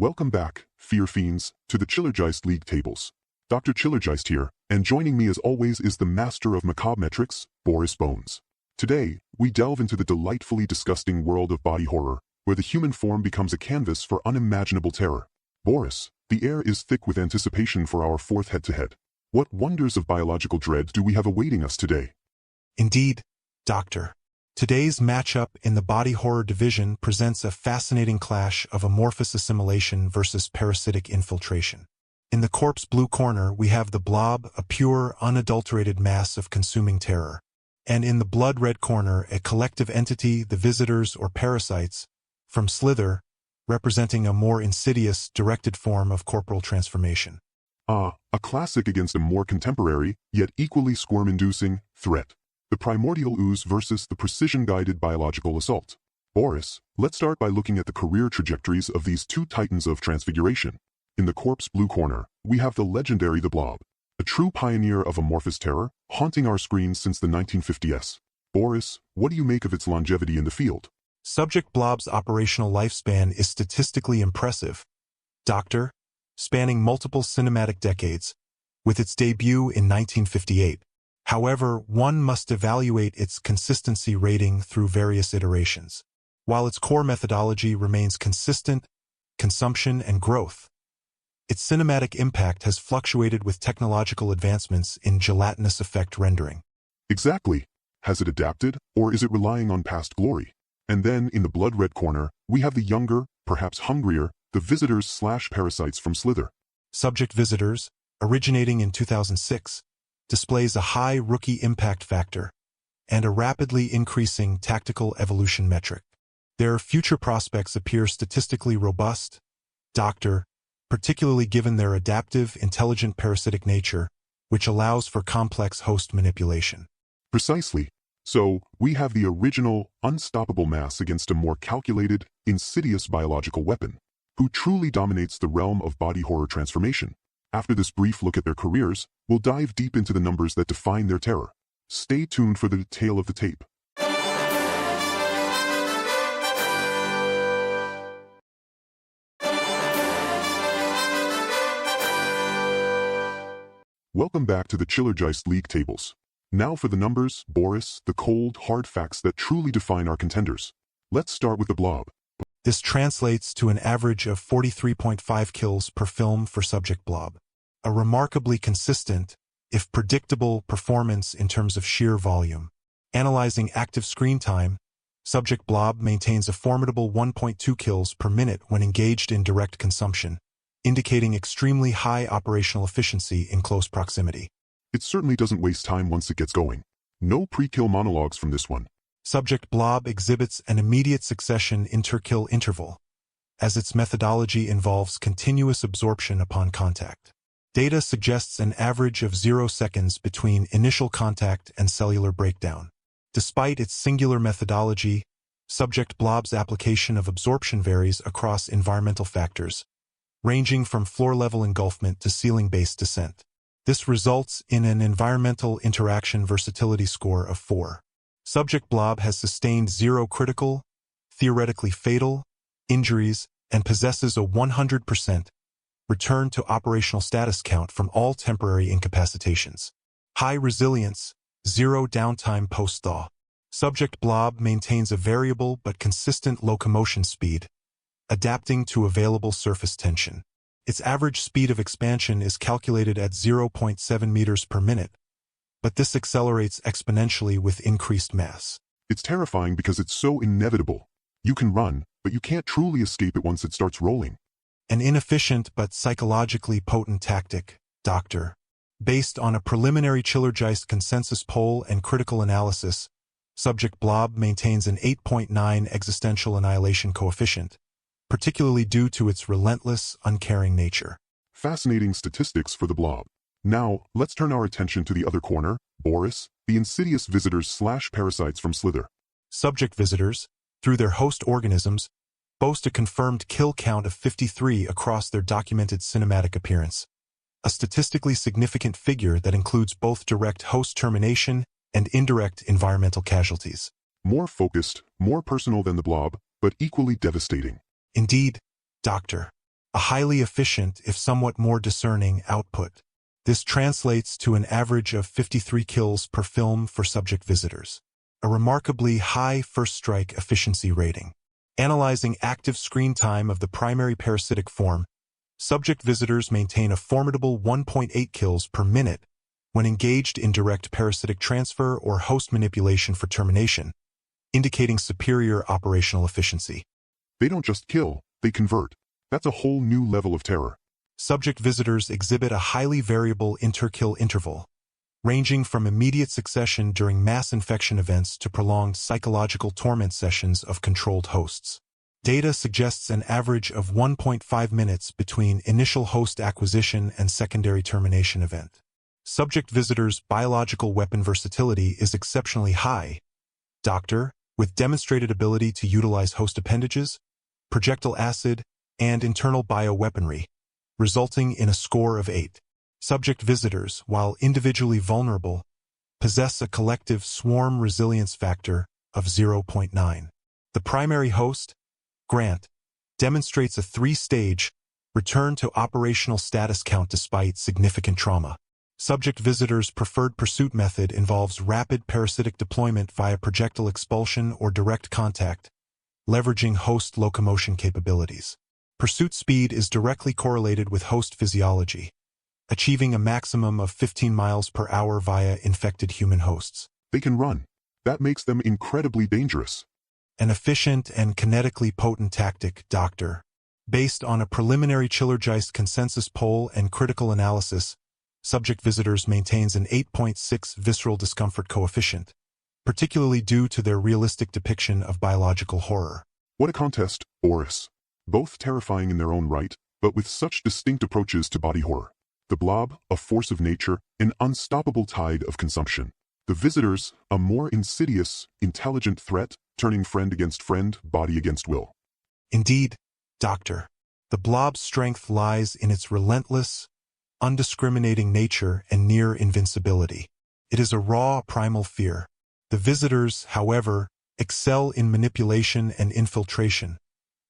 Welcome back, Fear Fiends, to the Chillergeist League tables. Dr. Chillergeist here, and joining me as always is the master of macabre metrics, Boris Bones. Today, we delve into the delightfully disgusting world of body horror, where the human form becomes a canvas for unimaginable terror. Boris, the air is thick with anticipation for our fourth head-to-head. What wonders of biological dread do we have awaiting us today? Indeed, Doctor. Today's matchup in the body horror division presents a fascinating clash of amorphous assimilation versus parasitic infiltration. In the corpse blue corner, we have the Blob, a pure, unadulterated mass of consuming terror. And in the blood red corner, a collective entity, the visitors or parasites, from Slither, representing a more insidious, directed form of corporal transformation. A classic against a more contemporary, yet equally squirm-inducing, threat. The primordial ooze versus the precision-guided biological assault. Boris, let's start by looking at the career trajectories of these two titans of transfiguration. In the corpse blue corner, we have the legendary The Blob, a true pioneer of amorphous terror, haunting our screens since the 1950s. Boris, what do you make of its longevity in the field? Subject Blob's operational lifespan is statistically impressive, Doctor, spanning multiple cinematic decades, with its debut in 1958. However, one must evaluate its consistency rating through various iterations. While its core methodology remains consistent, consumption and growth, its cinematic impact has fluctuated with technological advancements in gelatinous effect rendering. Exactly. Has it adapted, or is it relying on past glory? And then, in the blood red corner, we have the younger, perhaps hungrier, the visitors/parasites from Slither. Subject Visitors, originating in 2006, displays a high rookie impact factor and a rapidly increasing tactical evolution metric. Their future prospects appear statistically robust, Doctor, particularly given their adaptive, intelligent parasitic nature, which allows for complex host manipulation. Precisely. So, we have the original, unstoppable mass against a more calculated, insidious biological weapon, who truly dominates the realm of body horror transformation. After this brief look at their careers, we'll dive deep into the numbers that define their terror. Stay tuned for the tale of the tape. Welcome back to the Chillergeist League tables. Now for the numbers, Boris, the cold, hard facts that truly define our contenders. Let's start with the Blob. This translates to an average of 43.5 kills per film for Subject Blob. A remarkably consistent, if predictable, performance in terms of sheer volume. Analyzing active screen time, Subject Blob maintains a formidable 1.2 kills per minute when engaged in direct consumption, indicating extremely high operational efficiency in close proximity. It certainly doesn't waste time once it gets going. No pre-kill monologues from this one. Subject Blob exhibits an immediate succession inter-kill interval, as its methodology involves continuous absorption upon contact. Data suggests an average of 0 seconds between initial contact and cellular breakdown. Despite its singular methodology, Subject Blob's application of absorption varies across environmental factors, ranging from floor-level engulfment to ceiling-based descent. This results in an environmental interaction versatility score of 4. Subject Blob has sustained 0 critical, theoretically fatal, injuries and possesses a 100% return to operational status count from all temporary incapacitations. High resilience, 0 downtime post-thaw. Subject Blob maintains a variable but consistent locomotion speed, adapting to available surface tension. Its average speed of expansion is calculated at 0.7 meters per minute, but this accelerates exponentially with increased mass. It's terrifying because it's so inevitable. You can run, but you can't truly escape it once it starts rolling. An inefficient but psychologically potent tactic, Doctor. Based on a preliminary Chillergeist consensus poll and critical analysis, Subject Blob maintains an 8.9 existential annihilation coefficient, particularly due to its relentless, uncaring nature. Fascinating statistics for the Blob. Now, let's turn our attention to the other corner, Boris, the insidious visitors/parasites from Slither. Subject Visitors, through their host organisms, boast a confirmed kill count of 53 across their documented cinematic appearance, a statistically significant figure that includes both direct host termination and indirect environmental casualties. More focused, more personal than the Blob, but equally devastating. Indeed, Doctor. a highly efficient, if somewhat more discerning, output. This translates to an average of 53 kills per film for subject visitors, a remarkably high first strike efficiency rating. Analyzing active screen time of the primary parasitic form, subject visitors maintain a formidable 1.8 kills per minute when engaged in direct parasitic transfer or host manipulation for termination, indicating superior operational efficiency. They don't just kill, they convert. That's a whole new level of terror. Subject visitors exhibit a highly variable inter-kill interval, ranging from immediate succession during mass infection events to prolonged psychological torment sessions of controlled hosts. Data suggests an average of 1.5 minutes between initial host acquisition and secondary termination event. Subject visitors' biological weapon versatility is exceptionally high. Doctor, with demonstrated ability to utilize host appendages, projectile acid, and internal bioweaponry, resulting in a score of 8. Subject visitors, while individually vulnerable, possess a collective swarm resilience factor of 0.9. The primary host, Grant, demonstrates a 3-stage return to operational status count despite significant trauma. Subject visitors' preferred pursuit method involves rapid parasitic deployment via projectile expulsion or direct contact, leveraging host locomotion capabilities. Pursuit speed is directly correlated with host physiology, achieving a maximum of 15 miles per hour via infected human hosts. They can run. That makes them incredibly dangerous. An efficient and kinetically potent tactic, Doctor. Based on a preliminary Chillergeist consensus poll and critical analysis, subject visitors maintains an 8.6 visceral discomfort coefficient, particularly due to their realistic depiction of biological horror. What a contest, Boris. Both terrifying in their own right, but with such distinct approaches to body horror. The Blob, a force of nature, an unstoppable tide of consumption. The visitors, a more insidious, intelligent threat, turning friend against friend, body against will. Indeed, Doctor, the Blob's strength lies in its relentless, undiscriminating nature and near invincibility. It is a raw, primal fear. The visitors, however, excel in manipulation and infiltration,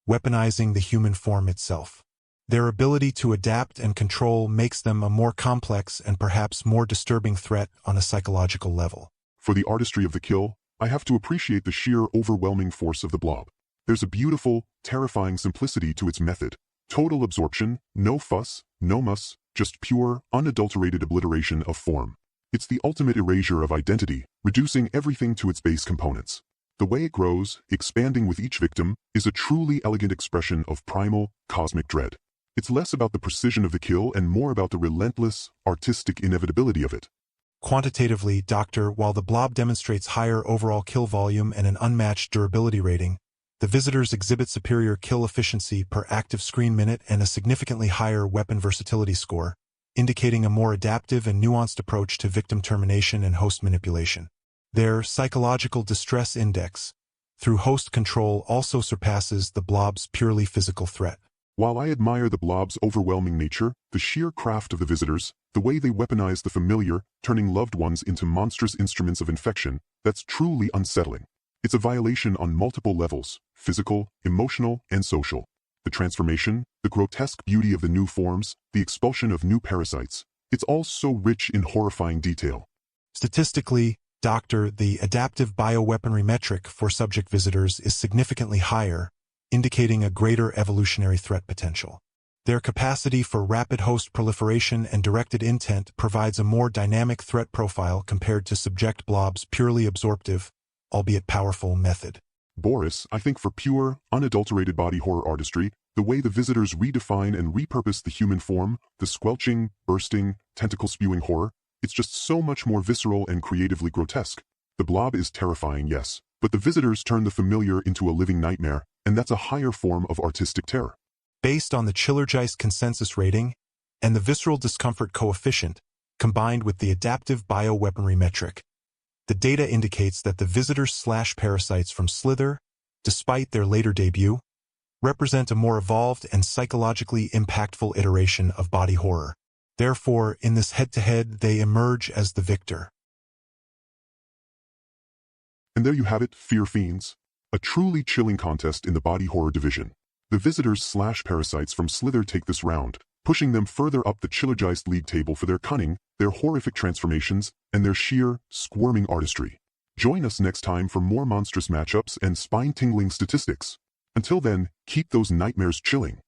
weaponizing the human form itself. Their ability to adapt and control makes them a more complex and perhaps more disturbing threat on a psychological level. For the artistry of the kill, I have to appreciate the sheer overwhelming force of the Blob. There's a beautiful, terrifying simplicity to its method. Total absorption, no fuss, no muss, just pure, unadulterated obliteration of form. It's the ultimate erasure of identity, reducing everything to its base components. The way it grows, expanding with each victim, is a truly elegant expression of primal, cosmic dread. It's less about the precision of the kill and more about the relentless, artistic inevitability of it. Quantitatively, Doctor, while the Blob demonstrates higher overall kill volume and an unmatched durability rating, the visitors exhibit superior kill efficiency per active screen minute and a significantly higher weapon versatility score, indicating a more adaptive and nuanced approach to victim termination and host manipulation. Their psychological distress index, through host control, also surpasses the Blob's purely physical threat. While I admire the Blob's overwhelming nature, the sheer craft of the visitors, the way they weaponize the familiar, turning loved ones into monstrous instruments of infection, that's truly unsettling. It's a violation on multiple levels, physical, emotional, and social. The transformation, the grotesque beauty of the new forms, the expulsion of new parasites, it's all so rich in horrifying detail. Statistically, Doctor, the adaptive bioweaponry metric for subject visitors is significantly higher, indicating a greater evolutionary threat potential. Their capacity for rapid host proliferation and directed intent provides a more dynamic threat profile compared to subject Blob's purely absorptive, albeit powerful, method. Boris, I think for pure, unadulterated body horror artistry, the way the visitors redefine and repurpose the human form, the squelching, bursting, tentacle-spewing horror, it's just so much more visceral and creatively grotesque. The Blob is terrifying, yes, but the visitors turn the familiar into a living nightmare, and that's a higher form of artistic terror. Based on the Chillergeist consensus rating and the visceral discomfort coefficient, combined with the adaptive bioweaponry metric, the data indicates that the visitors/parasites from Slither, despite their later debut, represent a more evolved and psychologically impactful iteration of body horror. Therefore, in this head-to-head, they emerge as the victor. And there you have it, Fear Fiends. A truly chilling contest in the body horror division. The visitors/parasites from Slither take this round, pushing them further up the Chillergeist League table for their cunning, their horrific transformations, and their sheer, squirming artistry. Join us next time for more monstrous matchups and spine-tingling statistics. Until then, keep those nightmares chilling.